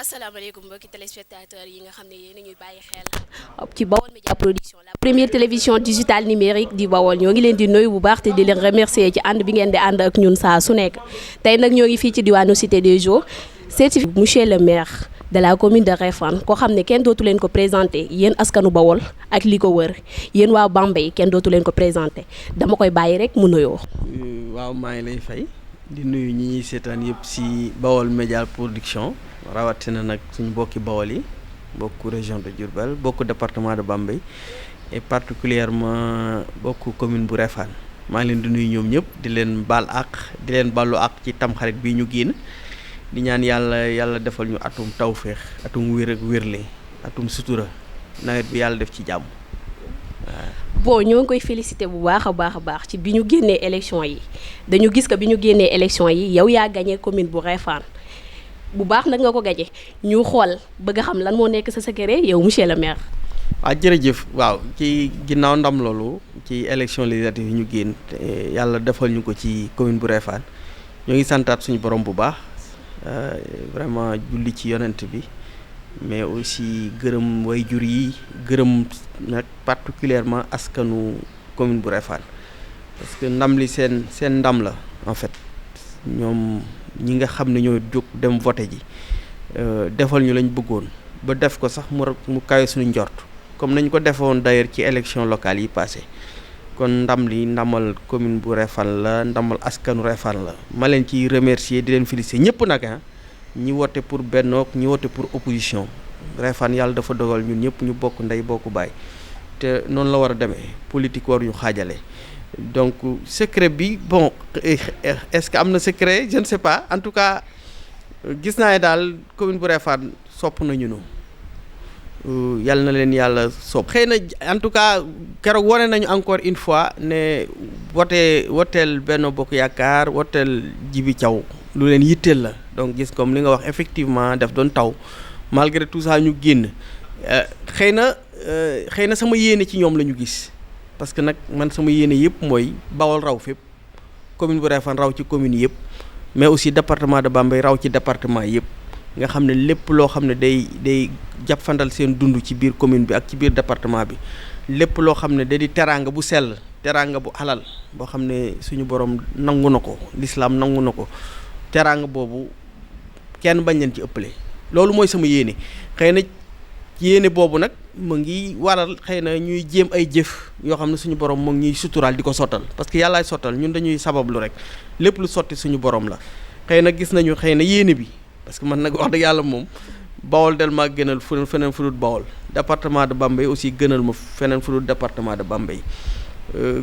asalaamaaleykum mbokki téléspectateurs yi nga xam ne yéen a ñuy bàyyi xel ci Baol Média Production la première télévision digitale numérique di Bawol ñoo ngi leen di nuyu bu baax te di leen remercier ci ànd bi ngeen di ànd ak ñun saa su nekk tey nag ñoo ngi fii ci diwaanu Cité des Eaux certifié monsieur le maire de la commune de Réfane koo xam ne kenn dootu leen ko présenté yéen askanu Bawol ak li ko wër yéen waa Bambey kenn dootu leen ko présenté dama koy bàyyi rek mu nuyoo. waaw maa ngi lay fay di nuyu ñi ñuy seetaan yëpp si Baol Média Production. rawatina nag suñu bokki Bawol yi bokku région de Diourbel bokku département de Bambey et particulièrement bokku commune bu Réfane maa ngi leen di nuyu ñoom ñëpp di leen baal àq di leen ballu àq ci tamxarit bi ñu génn di ñaan yàlla defal ñu atum tawféex atum wér ak wérle atum sutura nawet bi yàlla def ci jàmm waaw. bon ñoo ngi koy félicité bu baax a baax ci bi ñu génnee élection yi dañu gis que bi ñu génnee élection yi yow yaa gagné commune bu Réfane bu baax nag nga ko gaje ñu xool bëgg a xam lan moo nekk sa secret yow monsieur le maire. waaw jërëjëf waaw ci ginnaaw ndam loolu ci élection législative yi ñu génn yàlla defal ñu ko ci commune bu Réfane ñoo ngi santaat suñu borom bu baax vraiment julli ci yonent bi mais aussi gërëm way jur yi gërëm nag particulièrement askanu commune bu Réfane parce que ndam li seen ndam la en fait ñoom ñi nga xam ne ñoo jóg dem voté ji defal ñu lañ bëggoon ba def ko sax mu kawe suñu njort comme nañ ko defoon d'ailleurs ci élection locale yi passé kon ndam li ndamal commune bu Réfane la ndamal askanu Réfane la ma leen ciy remercier di leen féliciter ñëpp nag ñi wote pour Benno ñi wote pour opposition Réfane yàlla dafa dogal ñun ñëpp ñu bokk ndey bokk baay te noonu la war a demee politique war ñu xaajale donc secret bi bon est-ce que am na secret je ne sais pas en tout cas gis naa ne daal commune bu Réfane sopp nañu nu yàlla na leen yàlla sopp xëy na en tout cas keroog wane nañu encore une fois ne woteel Benno Bokk Yaakaar woteel Jibi Thiaw lu leen yitteel la donc gis comme li nga wax effectivement daf doon taw malgré tout ça ñu génn xëy na sama yéene ci ñoom la ñu gis parce que nag man sama yéene yëpp mooy Bawol raw fépp commune bu Réfane raw ci commune yëpp mais aussi département de Bambey raw ci département yëpp nga xam ne lépp loo xam ne day jàppandal seen dund ci biir commune bi ak ci biir département bi lépp loo xam ne da di teraanga bu sell teraanga bu halal boo xam ne suñu borom nangu na ko l'islam nangu na ko teraanga boobu kenn bañ leen ci ëppale loolu mooy sama yéene xëy na yéene boobu nag mu ngi waral xëy na ñuy jéem ay jëf yoo xam ne suñu borom mu ngi ñuy suturaal di ko sottal parce que yàllaay sottal ñun dañuy sabablu rek lépp lu sotti suñu borom la xëy na gis nañu xëy na yéene bi parce que man nag wax dëgg yàlla moom Bawol del maa gënal feneen fu dul Bawol département de Bambey aussi gënal ma feneen fu dul département de Bambey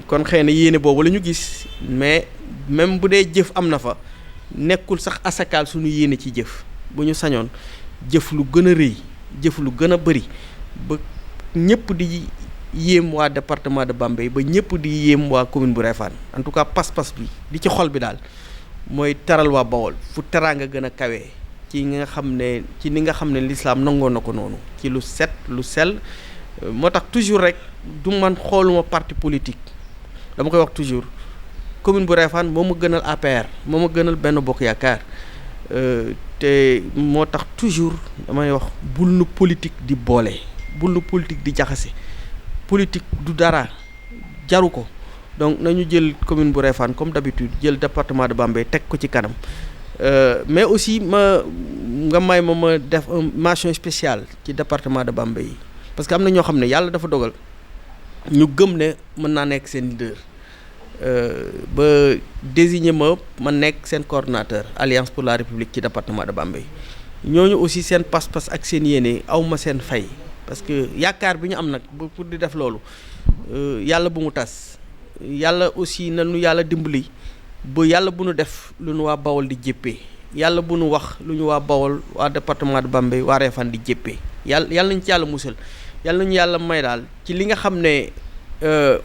kon xëy na yéene boobu la ñu gis mais même bu dee jëf am na fa nekkul sax asakaal suñu yéene ci jëf bu ñu sañoon jëf lu gën a rëy jëf lu gën a bëri ba ñëpp di yéem waa département de Bambey ba ñëpp di yéem waa commune bu Réfane en tout cas pas-pas bi di ci xol bi daal mooy teral waa Bawol fu teraanga gën a kawee ci ni nga xam ne l'islam nangoo na ko noonu ci lu set lu sell moo tax toujours rek du man xooluma parti politique dama koy wax toujours commune bu Réfane moo ma gënal APR moo ma gënal Benno Bokk Yaakaar te moo tax toujours damay wax bul nu politique di boole bul nu politique di jaxase politique du dara jaru ko donc nañu jël commune bu Réfane comme d'habitude jël département de Bambey teg ko ci kanam mais aussi nga may ma def mention spéciale ci département de Bambey parce que am na ñoo xam ne yàlla dafa dogal ñu gëm ne mën naa nekk seen leader ba désigner ma nekk seen coordonnateur Alliance pour la République ci département de Bambey ñooñu aussi seen pas-pas ak seen yéene aw ma seen fay parce que yaakaar bi ñu am nag pour di def loolu yàlla bu mu tas yàlla aussi na nu yàlla dimbali ba yàlla bu nu def lu nu waa Bawol di jéppee yàlla bu nu wax lu ñu waa Bawol waa département de Bambey waa Réfane di jéppee yàlla nañ ci yàlla musal yàlla nañu yàlla may daal ci li nga xam ne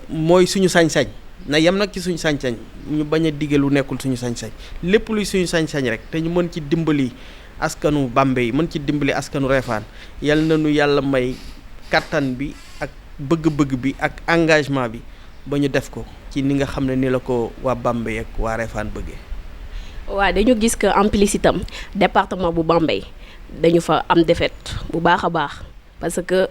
mooy suñu sañ-sañ na yem nag ci suñu sañ-sañ ñu bañ a dige lu nekkul suñu sañ-sañ lépp luy suñu sañ-sañ rek te ñu mën ci dimbali askanu Bambey mën ci dimbali askanu Réfane yàlla na nu yàlla may kattan bi ak bëgg-bëgg bi ak engagement bi ba ñu def ko ci ni nga xam ne ni la ko waa Bambey ak waa Réfane bëggee. waaw dañu gis que en plus itam département bu Bambey dañu fa am défaite bu baax a baax parce que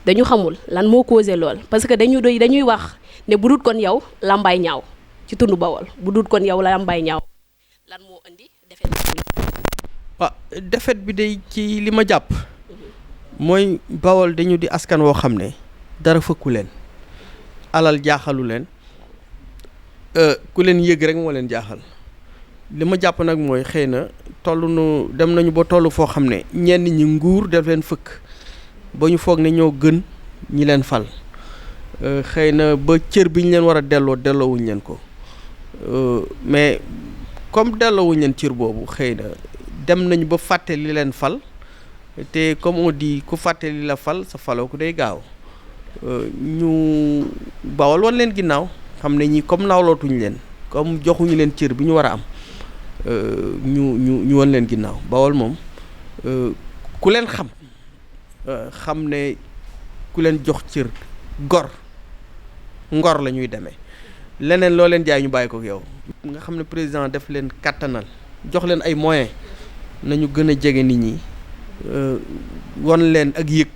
dañu xamul lan moo causé lool parce que dañuy wax ne bu dul kon yow lambay ñaaw ci tund Bawol bu dul kon yow lambay ñaaw lan moo indi défaite bi. waaw défaite bi day ci li ma jàpp mooy Bawol dañu di askan woo xam ne dara fëkku leen alal jaaxalu leen ku leen yëg rek moo leen jaaxal. li ma jàpp nag mooy xëy na dem nañu ba toll foo xam ne ñenn ñi nguur def leen fëkk ba ñu foog ne ñoo gën ñi leen fal xëy na ba cër bi ñu leen war a delloowuñ leen ko mais comme delloowuñ leen cër boobu xëy na dem nañu ba fàtte li leen fal te comme on dit ku fàtte li la fal sa faloo ko day gaaw ñu Bawol woon leen ginnaaw xam ne ñi comme nawlootuñ leen comme joxuñu leen cër bi ñu war a am ñu won leen ginnaaw Bawol moom ku leen xam ne ku leen jox cër ngor la ñuy demee leneen loo leen jaay ñu bàyyi ko ak yow nga xam ne président def leen kattanal jox leen ay moyens nañu gën a jege nit ñi won leen ak yëg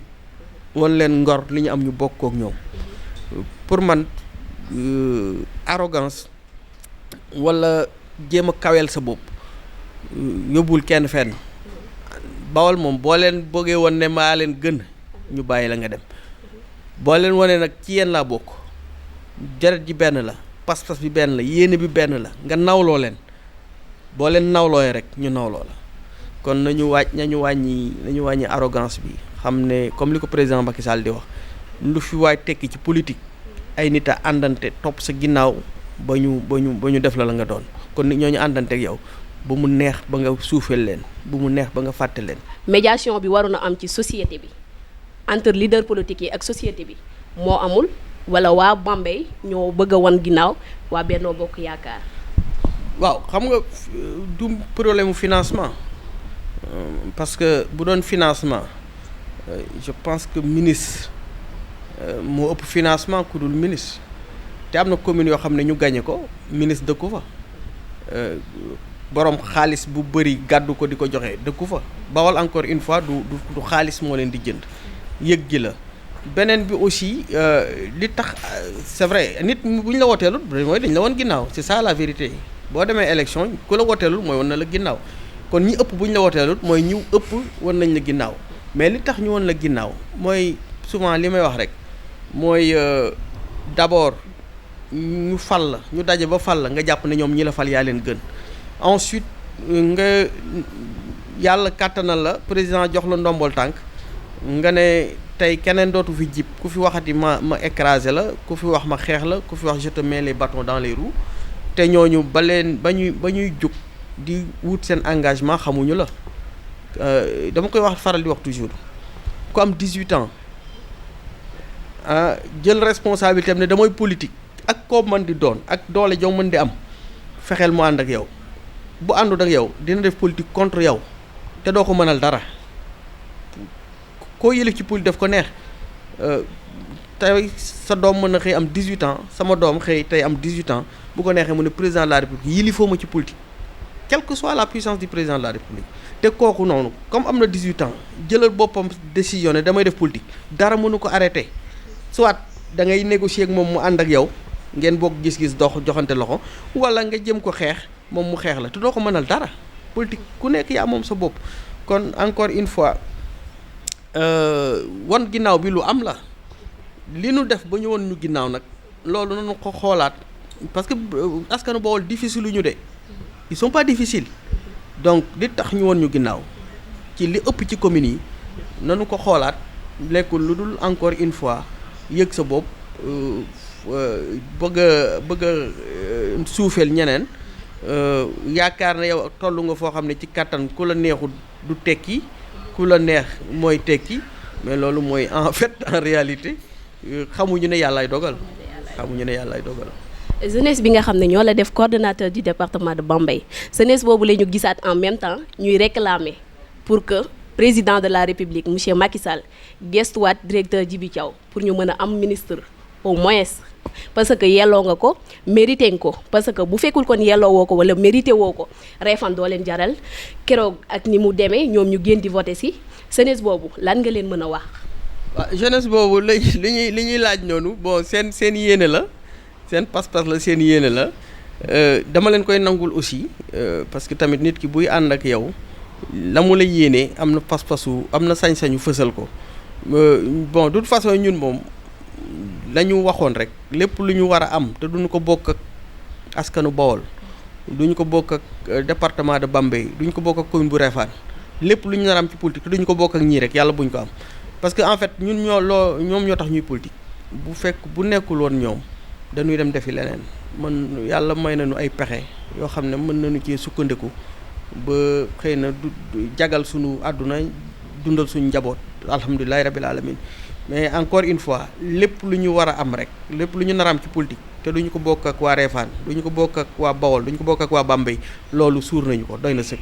won leen ngor li ñu am ñu bokk ak ñoom pour man arrogance wala jéem a kaweel sa bopp yóbbul kenn fenn Bawol moom boo leen bëggee woon ne maa leen gën ñu bàyyi la nga dem boo leen wane nag ci yéen laa bokk deret ji benn la pas-pas bi benn la yéene bi benn la nga nawloo leen boo leen nawlooyee rek ñu nawloo la kon nañu wàññi arrogance bi xam ne comme li ko président Macky Sall di wax lu fi waay tekki ci politique ay nit a àndante topp sa ginnaaw ba ñu def la nga doon kon nit ñooñu àndante ak yow bu mu neex ba nga suufeel leen bu mu neex ba nga fàtte leen. médiation bi waroon a am ci société bi entre leader politique yi ak société bi moo amul wala waa Bambey ñoo bëgg a wan ginnaaw waa Benno Bokk Yaakaar. waaw xam nga du problème mu financement parce que bu doon financement je pense que ministre moo ëpp financement ku dul ministre te am na commune yoo xam ne ñu gagné ko ministre dëkku fa borom xaalis bu bëri gàddu ko di ko joxe dëkku fa Bawol encore une fois du xaalis moo leen di jënd yëg gi la beneen bi aussi li tax c'est vrai nit bu ñu la wooteelul mooy dañ la woon ginnaaw c'est ça la vérité boo demee élection ku la wooteelul mooy woon na la ginnaaw kon ñi ëpp bu ñu la wooteelul mooy ñu ëpp woon nañ la ginnaaw mais li tax ñu woon la ginnaaw mooy souvent li may wax rek mooy d'abord ñu fal la ñu daje ba fal la nga jàpp ne ñoom ñi la fal yaa leen gën ensuite nga yàlla kàttanal la président jox la ndombol tànk nga ne tey keneen dootu fi jib ku fi waxati ma écraser la ku fi wax ma xeex la ku fi wax je te mets les bâtons dans les roues te ñooñu ba ñuy jóg di wut seen engagement xamuñu la dama koy wax faral di wax toujours ku am 18 ans jël responsabilité am ne damay politique ak koo mën di doon ak doole jow mën di am fexeel mu ànd ak yow bu àndut ak yow dina def politique contre yow te doo ko mënal dara koo yëlif ci politique def ko neex tey sa doom mën na xëy am 18 ans sama doom xëy tey am 18 ans bu ko neexee mu ne président de la république yilifoo ma ci politique quelle que soit la puissance du président de la république te kooku noonu comme am na 18 ans jëlal boppam décision ne damay def politique dara mënu ko arrêté soit da ngay négocier ak moom mu ànd ak yow ngeen bokk gis-gis joxante loxo wala nga jëm ko xeex moom mu xeex la te doo ko mënal dara politique ku nekk yaa moom sa bopp kon encore une fois wan ginnaaw bi lu am la li nu def ba ñu won ñu ginnaaw nag loolu nañu ko xoolaat parce que askanu Bawol difficile lu ñu de ils sont pas difficiles donc li tax ñu won ñu ginnaaw ci li ëpp ci communes yi nañu ko xoolaat lekkul lu dul encore une fois yëg sa bopp bëgg a suufeel ñeneen yaakaar na yow tollu nga foo xam ne ci kattan ku la neexul du tekki ku la neex mooy tekki mais loolu mooy en fait en réalité xamuñu ne yàllaay dogal jeunesse bi nga xam ne ñoo la def coordonnateur du département de Bambey jeunesse boobu la ñu gisaat en même temps ñuy réclamer pour que président de la république monsieur Macky Sall gestuwaat directeur Djibi Thiaw pour ñu mën a am ministre au moins parce que yelloo nga ko mérité nga ko parce que bu fekkul kon yelloo woo ko wala mérité woo ko Refane doo leen jaral keroog ak ni mu demee ñoom ñu génn di voté si jeunesse boobu lan nga leen mën a wax. waaw jeunesse boobu li ñuy laaj noonu bon seen yéene la seen pas-pas la seen yéene la dama leen koy nangul aussi parce que tamit nit ki buy ànd ak yow la mu la yéene am na pas-pasu am na sañ-sañu fësal ko bon de toute façon ñun moom la ñu waxoon rek lépp lu ñu war a am te duñu ko bokk ak askanu Bawol duñu ko bokk ak département de Bambey duñu ko bokk ak commune bu Refane lépp lu ñu nar a am ci politique te duñu ko bokk ak ñii rek yàlla buñ ko am parce que en fait ñun ñoom ñoo tax ñuy politique bu nekkul woon ñoom dañuy dem defi leneen man yàlla may nañu ay pexe yoo xam ne mën nañu cee sukkandiku ba xëy na du jagal suñu àdduna dundal suñu njaboot alhamdulilahi rabil alamin mais encore une fois lépp lu ñu war a am rek lépp lu ñu nar a am ci politique te duñu ko bokk ak waa Refane duñu ko bokk ak waa Bawol duñu ko bokk ak waa Bambey loolu suur nañu ko doy na sëkk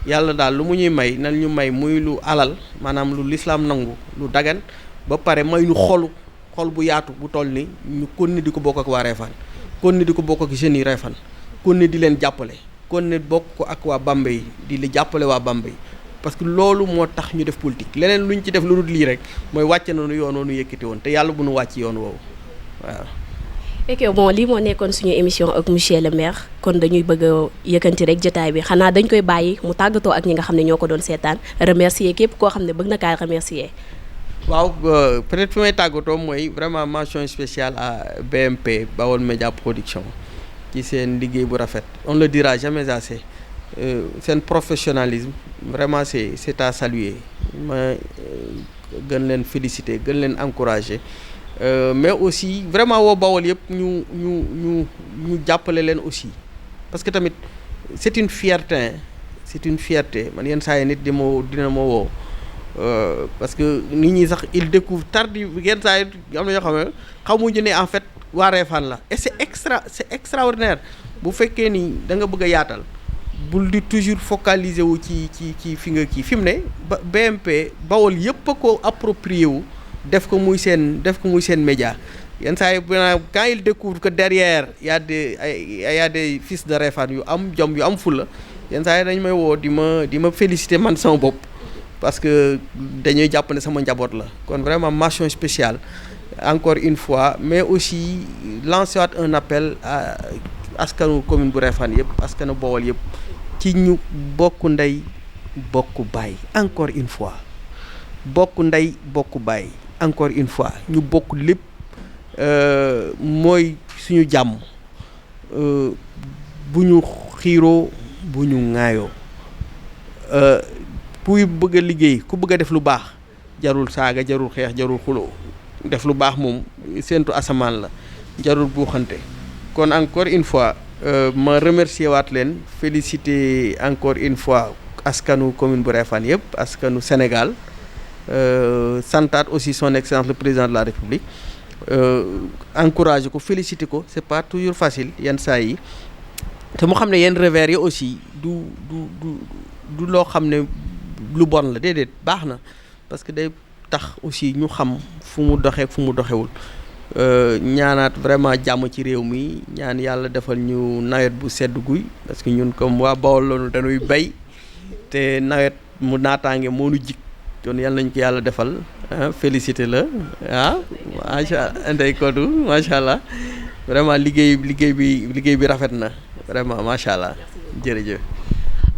yàlla daal lu mu ñuy may nan ñu may muy lu alal maanaam lu lislaam nangu lu dagan ba pare may ñu xol bu yaatu bu toll ni ñu kon ni di ko bokk ak waa Refane kon ni di ko bokk ak jeunes yi Refane kon ni di leen jàppale kon ni bokk ko ak waa Bambey di li jàppale waa Bambey parce que loolu moo tax ñu def politique leneen lu ñu ci def lu dul lii rek mooy wàcce nañu yoon woonu yëkkati woon te yàlla bu nu wàcc yoon woowu waaw. ok bon lii moo nekkoon suñu émission ak monsieur le maire kon dañuy bëgg a yëkkanti rek jotaay bi xanaa dañ koy bàyyi mu tàggatoo ak ñi nga xam ne ñoo ko doon seetaan remercier képp koo xam ne bëgg na kaa remercier. waaw peut-être fi may tàggatoo mooy vraiment mention spéciale à BMP Bawol Média Production ci seen liggéey bu rafet on le dira jamais assez seen professionnalisme vraiment c'est à saluer ma gën leen féliciter gën leen encourager mais aussi vraiment woo Bawol yëpp ñu jàppale leen aussi parce que tamit c'est une fierté man yenn saa yi nit dina ma woo parce que nit ñi sax il découvre tardi yenn saa yi am na ñoo xam ne xamuñu ne en fait waa Refane la et c'est extraordinaire bu fekkee ni da nga bëgg a yaatal bul di toujours focaliser wu ci fi nga kii fi mu ne BMP Bawol yëpp a ko approprié wu def ko muy seen média yenn saa yi quand il découvre que derrière y a des fils de Refane yu am jom yu am fulla yenn saa yi dañ may woo di ma féliciter man sama bopp parce que dañuy jàpp ne sama njaboot la kon vraiment mention spéciale encore une fois mais aussi lancer waat un appel à askanu commune bu Refane yëpp askanu Bawol yëpp ci ñu bokk ndey bokk baay encore une fois bokk ndey bokk baay encore une fois ñu bokk lépp mooy suñu jàmm bu ñu xiiroo bu ñu ŋaayoo kuy bëgg a liggéey ku bëgg a def lu baax jarul saaga jarul xeex jarul xuloo def lu baax moom séentu asamaan la jarul buuxante kon encore une fois ma remercier waat leen féliciter encore une fois askanu commune bu Refane yëpp askanu Sénégal santaat aussi son excellence le président de la République encourager ko féliciter ko c'est pas toujours facile yenn saa yi te mu xam ne yenn revers yi aussi du loo xam ne lu bon la déedéet baax na parce que day tax aussi ñu xam fu mu doxee fu mu doxewul ñaanaat vraiment jàmm ci réew mi ñaan yàlla defal ñu nawet bu sedd guy parce que ñun comme waa Bawol loolu dañuy bay te nawet mu naataange moo nu jik kon yàlla nañ ko yàlla defal félicité la macha allah Ndeye Codou macha allah vraiment liggéey bi rafet na vraiment macha allah jërëjëf.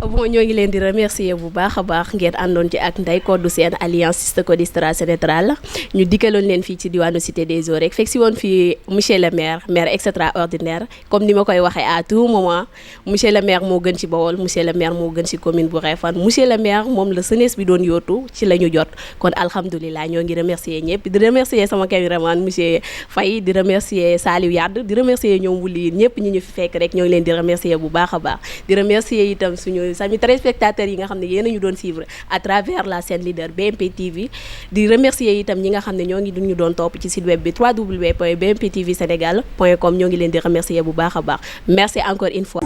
bon ñoo ngi leen di remercier bu baax a baax ngeen àndoon ci ak Ndeye Codou Sène alliance Siste Codistra Sénétral ñu dikkaloon leen fii ci diwaanu Cité des Eaux rek fekk si woon fii monsieur le maire extraordinaire comme ni ma koy waxee à tout moment monsieur le maire moo gën ci Bawol monsieur le maire moo gën ci commune bu Refane monsieur le maire moom la jeunesse bi doon yootu ci la ñu jot kon alhamdulilah ñoo ngi remercier ñëpp di remercier sama cameraman monsieur Faye di remercier Saliou Yade di remercier ñoom wuli ñëpp ñi ñu fi fekk rek ñoo ngi leen di remercier bu baax a baax di remercier itam suñu téléspectateurs yi nga xam ne yéen a ñu doon suivre à travers la chaîne leader BMP TV di remercier itam ñi nga xam ne ñoo ngi duñu doon topp ci site web bi www.bmptvsenegal.com ñoo ngi leen di remercier bu baax a baax merci encore une fois